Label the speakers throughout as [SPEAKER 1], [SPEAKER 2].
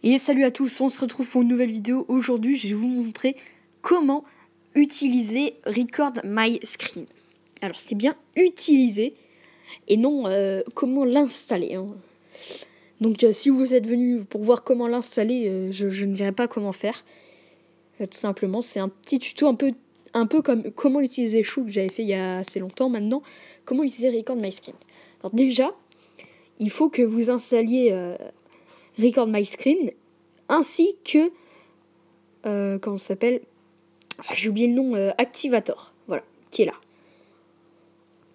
[SPEAKER 1] Et salut à tous, on se retrouve pour une nouvelle vidéo. Aujourd'hui, je vais vous montrer comment utiliser Record My Screen. Alors, c'est bien utiliser et non comment l'installer. Donc, si vous êtes venu pour voir comment l'installer, je ne dirai pas comment faire. Tout simplement, c'est un petit tuto un peu comme comment utiliser Chou que j'avais fait il y a assez longtemps maintenant. Comment utiliser Record My Screen. Alors déjà, il faut que vous installiez Record My Screen ainsi que comment ça s'appelle, j'ai oublié le nom, Activator, voilà, qui est là.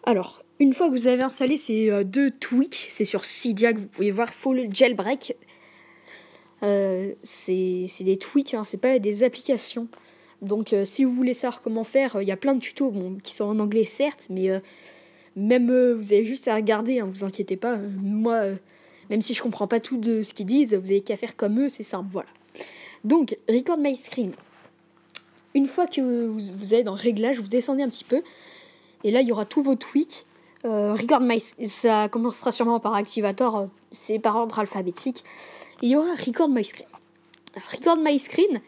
[SPEAKER 1] Alors, une fois que vous avez installé ces deux tweaks, c'est sur Cydia que vous pouvez voir Full Jailbreak. C'est des tweaks, hein, c'est pas des applications. Donc si vous voulez savoir comment faire, il y a plein de tutos qui sont en anglais certes, mais même vous avez juste à regarder, hein, vous inquiétez pas. Moi, même si je comprends pas tout de ce qu'ils disent, vous avez qu'à faire comme eux, c'est simple, voilà. Donc, Record My Screen. Une fois que vous allez dans Réglages, vous descendez un petit peu. Et là, il y aura tous vos tweaks. Record My Screen, ça commencera sûrement par Activator. C'est par ordre alphabétique. Et il y aura Record My Screen. Alors, Record My Screen,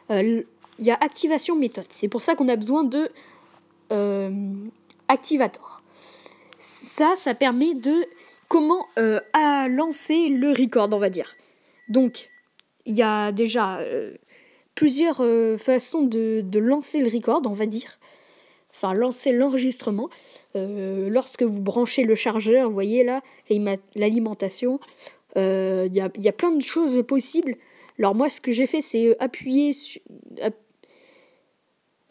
[SPEAKER 1] il y a activation méthode. C'est pour ça qu'on a besoin de Activator. Ça permet de comment à lancer le record, on va dire. Donc, il y a déjà plusieurs façons de lancer le record, on va dire. Enfin, lancer l'enregistrement. Lorsque vous branchez le chargeur, vous voyez là, l'alimentation. Il y a plein de choses possibles. Alors moi, ce que j'ai fait, c'est appuyer sur...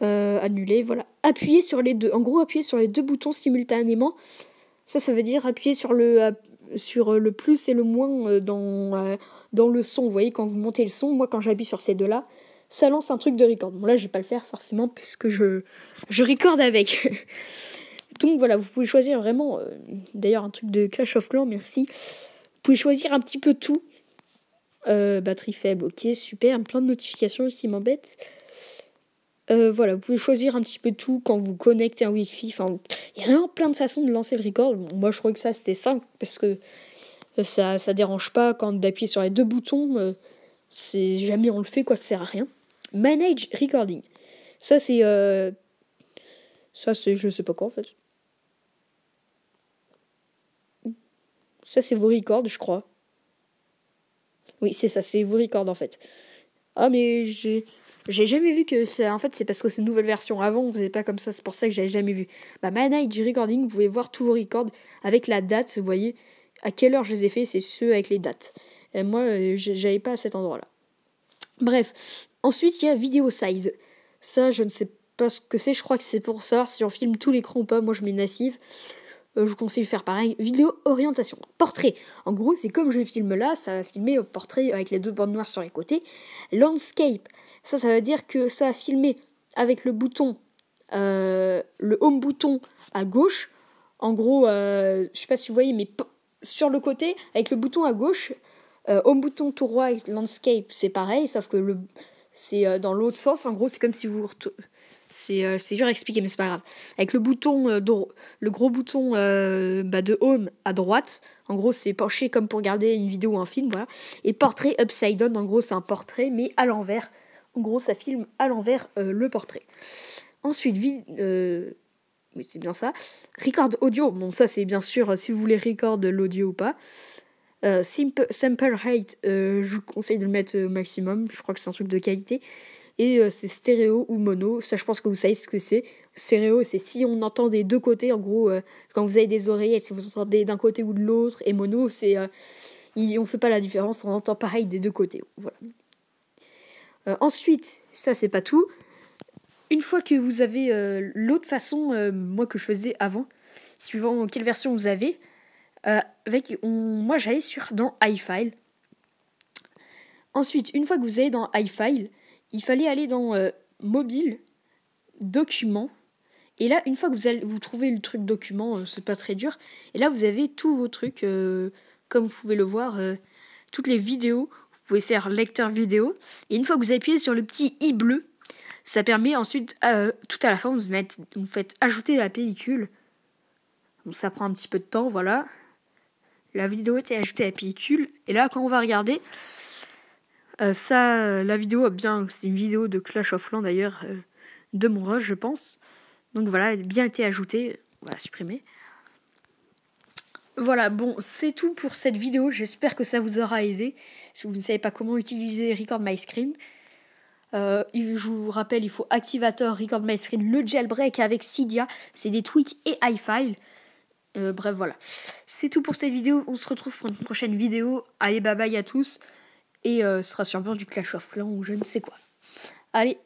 [SPEAKER 1] annuler, voilà. Appuyer sur les deux. En gros, appuyer sur les deux boutons simultanément. Ça veut dire appuyer sur le plus et le moins dans le son. Vous voyez, quand vous montez le son, moi, quand j'appuie sur ces deux-là, ça lance un truc de record. Bon, là, je vais pas le faire forcément puisque je recorde avec. Donc voilà, vous pouvez choisir vraiment... d'ailleurs, un truc de Clash of Clans, merci. Vous pouvez choisir un petit peu tout. Batterie faible, ok, super. Plein de notifications qui m'embêtent. Voilà, vous pouvez choisir un petit peu tout quand vous connectez un Wi-Fi. Enfin, il y a vraiment plein de façons de lancer le record. Bon, moi, je trouvais que ça, c'était simple parce que ça dérange pas quand d'appuyer sur les deux boutons. C'est jamais on le fait, quoi, ça sert à rien. Manage Recording. Ça, c'est... je sais pas quoi, en fait. Ça, c'est vos records, je crois. Oui, c'est ça, c'est vos records, en fait. Ah, mais j'ai jamais vu que ça... En fait, c'est parce que c'est une nouvelle version. Avant, on faisait pas comme ça, c'est pour ça que j'avais jamais vu. Manage Recording, vous pouvez voir tous vos records avec la date, vous voyez. À quelle heure je les ai fait, c'est ceux avec les dates. Et moi, j'avais pas à cet endroit-là. Bref. Ensuite, il y a Video Size. Ça, je ne sais pas ce que c'est. Je crois que c'est pour savoir si on filme tout l'écran ou pas. Moi, je mets nassive. Je vous conseille de faire pareil. Vidéo orientation. Portrait. En gros, c'est comme je filme là, ça va filmer au portrait avec les deux bandes noires sur les côtés. Landscape. Ça veut dire que ça va filmer avec le bouton, le home bouton à gauche. En gros, je sais pas si vous voyez, mais sur le côté, avec le bouton à gauche, home bouton tout droit, landscape, c'est pareil, sauf que c'est dans l'autre sens. En gros, c'est comme si vous... C'est dur à expliquer, mais c'est pas grave. Avec le bouton, le gros bouton de home à droite, en gros, c'est penché comme pour regarder une vidéo ou un film, voilà. Et portrait upside down, en gros, c'est un portrait, mais à l'envers. En gros, ça filme à l'envers le portrait. Ensuite, oui, c'est bien ça. Record audio, bon, ça, c'est bien sûr si vous voulez record l'audio ou pas. Sample rate, je vous conseille de le mettre au maximum. Je crois que c'est un truc de qualité. Et c'est stéréo ou mono. Ça, je pense que vous savez ce que c'est. Stéréo, c'est si on entend des deux côtés. En gros, quand vous avez des oreilles, si vous entendez d'un côté ou de l'autre. Et mono, c'est... on fait pas la différence. On entend pareil des deux côtés. Voilà. Ensuite, ça, c'est pas tout. Une fois que vous avez l'autre façon, moi, que je faisais avant, suivant quelle version vous avez, moi, j'allais dans iFile. Ensuite, une fois que vous allez dans iFile, il fallait aller dans mobile, documents. Et là, une fois que vous trouvez le truc document, c'est pas très dur. Et là, vous avez tous vos trucs, comme vous pouvez le voir, toutes les vidéos. Vous pouvez faire lecteur vidéo. Et une fois que vous appuyez sur le petit i bleu, ça permet ensuite, tout à la fin, vous faites ajouter la pellicule. Donc ça prend un petit peu de temps, voilà. La vidéo était ajoutée à la pellicule. Et là, quand on va regarder... La vidéo a bien... C'était une vidéo de Clash of Clans d'ailleurs, de mon rush, je pense. Donc voilà, elle a bien été ajoutée. Voilà, supprimée. Voilà, bon, c'est tout pour cette vidéo. J'espère que ça vous aura aidé. Si vous ne savez pas comment utiliser Record My Screen, je vous rappelle, il faut Activator, Record My Screen, le jailbreak avec Cydia. C'est des tweaks et iFile. Bref, voilà. C'est tout pour cette vidéo. On se retrouve pour une prochaine vidéo. Allez, bye bye à tous. Et ce sera sûrement du Clash of Clans ou je ne sais quoi. Allez,